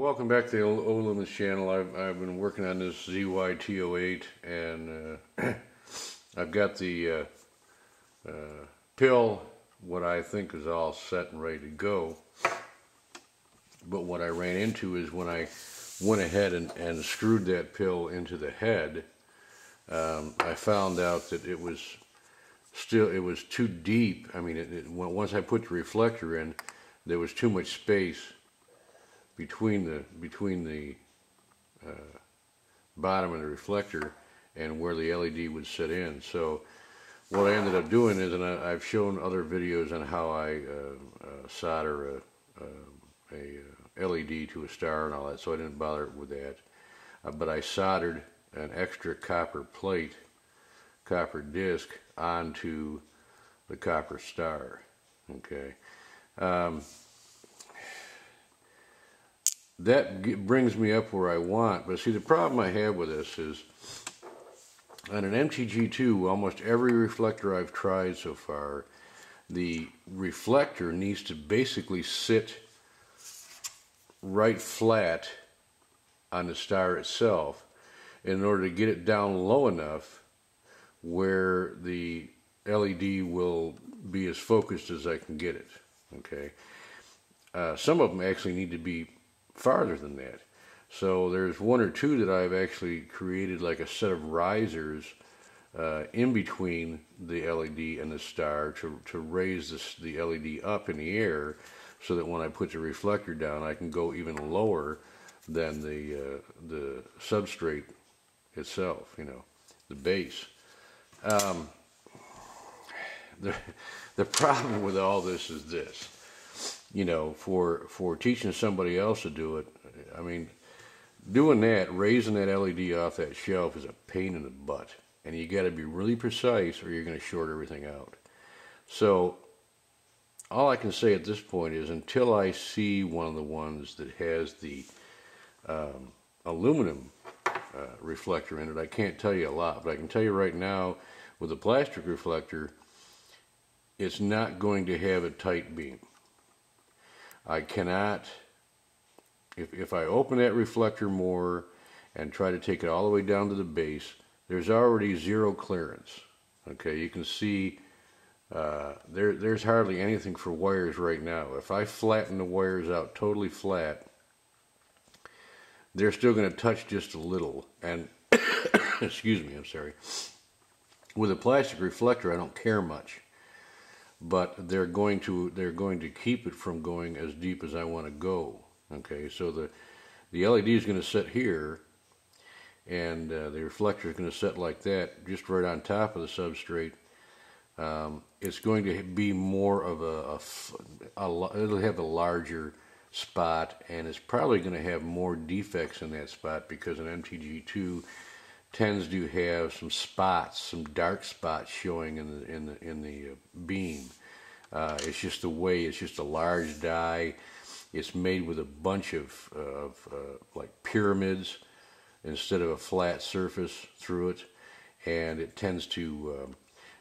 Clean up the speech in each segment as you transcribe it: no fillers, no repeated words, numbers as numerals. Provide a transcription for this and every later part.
welcome back to the Old Lumens channel. I've been working on this ZY-T08, and I've got the pill, what I think is all set and ready to go. But what I ran into is when I went ahead and screwed that pill into the head, I found out that it was too deep. I mean, once I put the reflector in, there was too much space between the bottom of the reflector and where the LED would sit in. So what I ended up doing is, and I've shown other videos on how I solder a LED to a star and all that, so I didn't bother with that. But I soldered an extra copper plate, copper disc, onto the copper star. Okay. That brings me up where I want, but see, the problem I have with this is on an MTG2, almost every reflector I've tried so far, the reflector needs to basically sit right flat on the star itself in order to get it down low enough where the LED will be as focused as I can get it. Okay, some of them actually need to be farther than that. So there's one or two that I've actually created like a set of risers in between the LED and the star to raise the LED up in the air, so that when I put the reflector down, I can go even lower than the substrate itself, you know, the base. The problem with all this is this. You know, for teaching somebody else to do it, I mean, doing that, raising that LED off that shelf is a pain in the butt. And you got to be really precise or you're going to short everything out. So, all I can say at this point is, until I see one of the ones that has the aluminum reflector in it, I can't tell you a lot. But I can tell you right now, with a plastic reflector, it's not going to have a tight beam. I cannot, if I open that reflector more and try to take it all the way down to the base, there's already zero clearance. Okay, you can see there's hardly anything for wires right now. If I flatten the wires out totally flat, they're still going to touch just a little. And excuse me, I'm sorry. With a plastic reflector, I don't care much. But they're going to keep it from going as deep as I want to go. Okay, so the LED is going to sit here, and the reflector is going to sit like that, just right on top of the substrate. It's going to be more of it'll have a larger spot, and it's probably going to have more defects in that spot, because an MTG2 tends to have some spots, some dark spots showing in the beam. It's just the way. It's just a large die. It's made with a bunch of like pyramids instead of a flat surface through it, and it tends to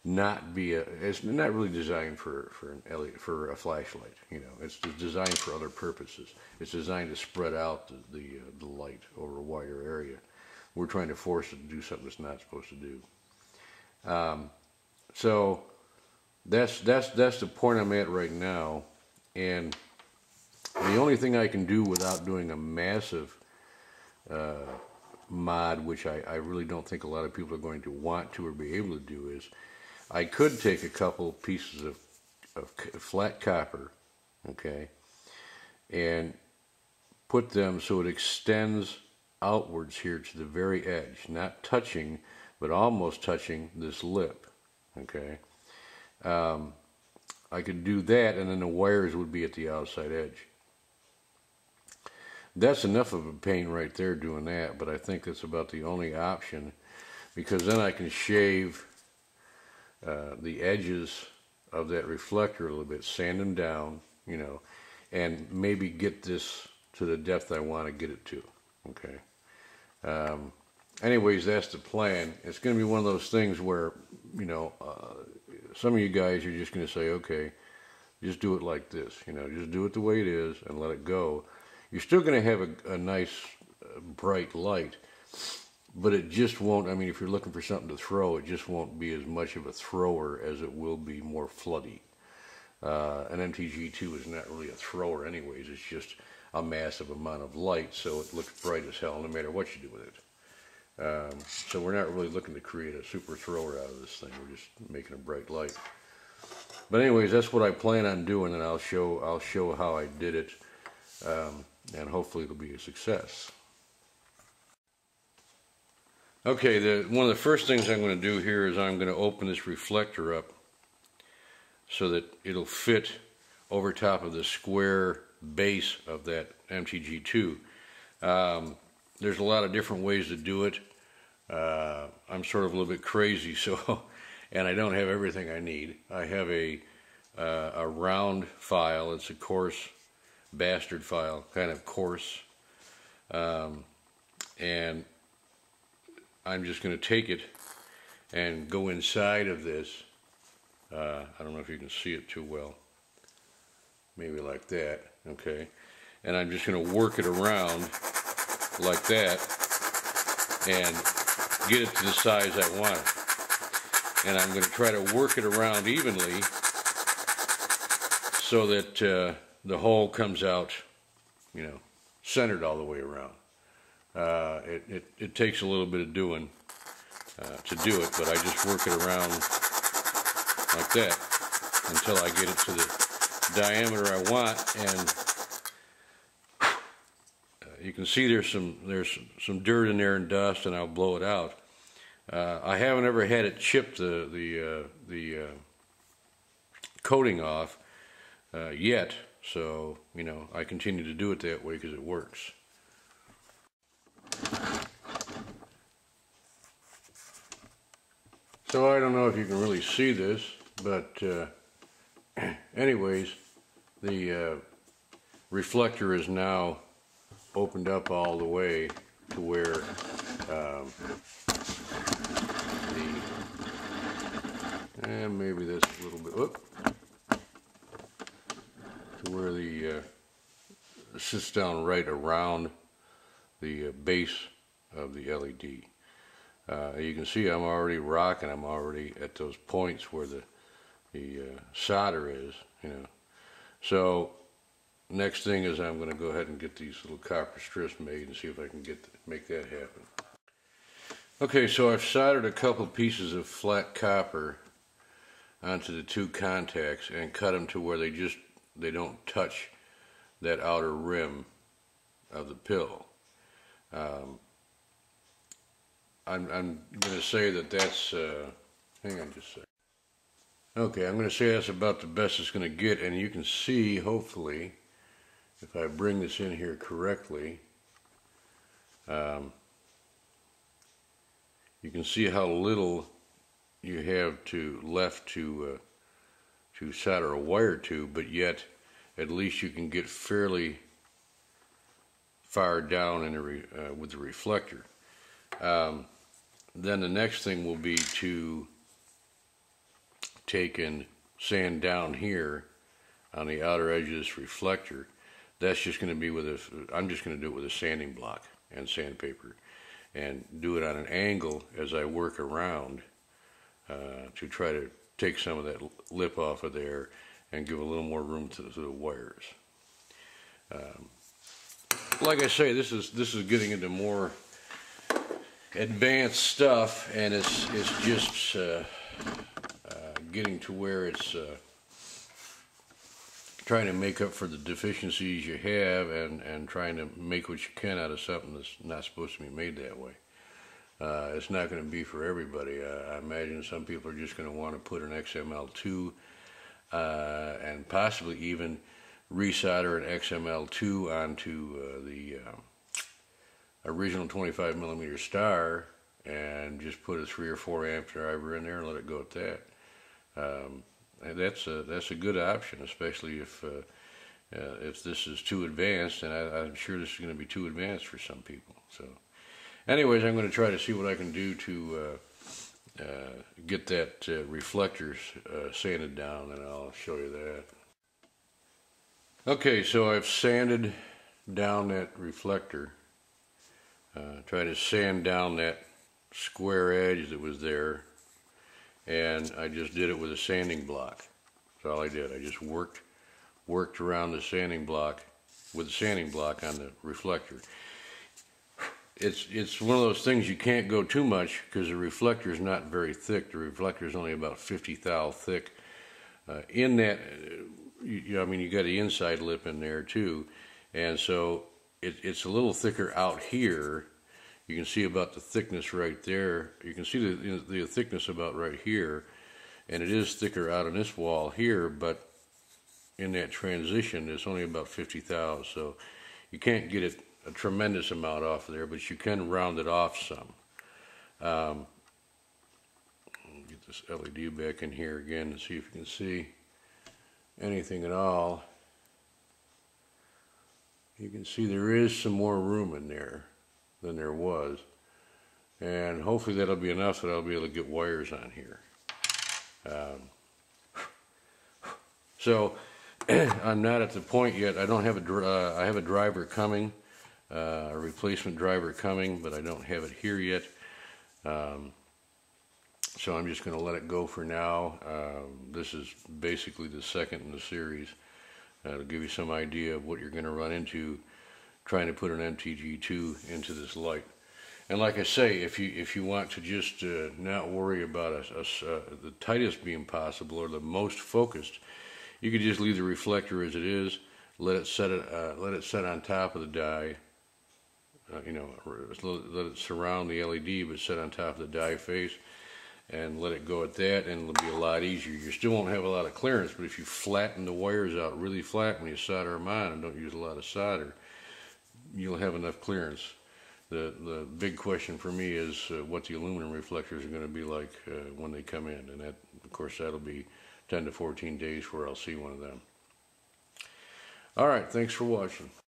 not be it's not really designed for a flashlight. You know, it's designed for other purposes. It's designed to spread out the light over a wider area. We're trying to force it to do something it's not supposed to do. So that's the point I'm at right now, and the only thing I can do without doing a massive mod, which I really don't think a lot of people are going to want to or be able to do, is I could take a couple pieces of flat copper, okay, and put them so it extends outwards here to the very edge, not touching, but almost touching this lip. Okay, I could do that, and then the wires would be at the outside edge. That's enough of a pain right there doing that, but I think that's about the only option, because then I can shave the edges of that reflector a little bit, sand them down, you know, and maybe get this to the depth I want to get it to. Okay. Anyways, that's the plan. It's going to be one of those things where, you know, some of you guys are just going to say, okay, just do it like this, you know, just do it the way it is and let it go. you're still going to have a nice bright light, but it just won't, I mean, if you're looking for something to throw, it just won't be as much of a thrower as it will be more floody. An MTG2 is not really a thrower anyways, it's just a massive amount of light, so it looks bright as hell no matter what you do with it. So we're not really looking to create a super thrower out of this thing, we're just making a bright light. But anyways, that's what I plan on doing, and I'll show how I did it, and hopefully it'll be a success. Okay, one of the first things I'm going to do here is I'm going to open this reflector up so that it'll fit over top of the square base of that MTG2. There's a lot of different ways to do it. I'm sort of a little bit crazy, so and I don't have everything I need. I have a round file. It's a coarse bastard file, kind of coarse, and I'm just going to take it and go inside of this. I don't know if you can see it too well. Maybe like that, okay? And I'm just going to work it around like that and get it to the size I want it. And I'm going to try to work it around evenly so that the hole comes out, you know, centered all the way around. It takes a little bit of doing to do it, but I just work it around like that until I get it to the diameter I want. And you can see there's some dirt in there and dust, and I'll blow it out. I haven't ever had it chip the coating off yet, so you know, I continue to do it that way because it works. So I don't know if you can really see this, but anyways, the reflector is now opened up all the way to where and maybe that's a little bit, to where the sits down right around the base of the LED. You can see I'm already rocking. I'm already at those points where the solder is, you know. So next thing is I'm going to go ahead and get these little copper strips made and see if I can make that happen. Okay, so I've soldered a couple pieces of flat copper onto the two contacts and cut them to where they don't touch that outer rim of the pill. I'm going to say that's, hang on just a second. Okay, I'm going to say that's about the best it's going to get, and you can see, hopefully, if I bring this in here correctly, you can see how little you have left to solder a wire to, but yet at least you can get fairly far down in with the reflector. Then the next thing will be to take and sand down here on the outer edge of this reflector. That's just going to be I'm just going to do it with a sanding block and sandpaper, and do it on an angle as I work around to try to take some of that lip off of there and give a little more room to the wires. Like I say, this is getting into more advanced stuff, and it's just getting to where it's trying to make up for the deficiencies you have, and trying to make what you can out of something that's not supposed to be made that way. It's not going to be for everybody. I imagine some people are just going to want to put an XML2 and possibly even resolder an XML2 onto the original 25mm star and just put a 3 or 4 amp driver in there and let it go at that. And that's a good option, especially if this is too advanced, and I'm sure this is going to be too advanced for some people. So anyways, I'm going to try to see what I can do to get that reflector sanded down, and I'll show you that. Okay, so I've sanded down that reflector, try to sand down that square edge that was there, and I just did it with a sanding block. That's all I did. I just worked around the sanding block with the sanding block on the reflector. It's one of those things you can't go too much because the reflector is not very thick. The reflector is only about 50 thou thick. In that, I mean, you got the inside lip in there too, and so it's a little thicker out here. You can see about the thickness right there. You can see the thickness about right here, and it is thicker out on this wall here, but in that transition it's only about 50 thou, so you can't get it a tremendous amount off of there, but you can round it off some. Get this LED back in here again and see if you can see anything at all. You can see there is some more room in there than there was, and hopefully that'll be enough that I'll be able to get wires on here. So I'm not at the point yet. I don't have I have a driver coming, a replacement driver coming, but I don't have it here yet. So I'm just going to let it go for now. This is basically the second in the series to give you some idea of what you're going to run into trying to put an MTG2 into this light. And like I say, if you want to just not worry about the tightest beam possible or the most focused, you could just leave the reflector as it is, let it set on top of the die. Let it surround the LED, but set on top of the die face, and let it go at that, and it'll be a lot easier. You still won't have a lot of clearance, but if you flatten the wires out really flat when you solder them on and don't use a lot of solder, you'll have enough clearance. The big question for me is what the aluminum reflectors are going to be like when they come in, and that, of course, that'll be 10 to 14 days where I'll see one of them. All right, thanks for watching.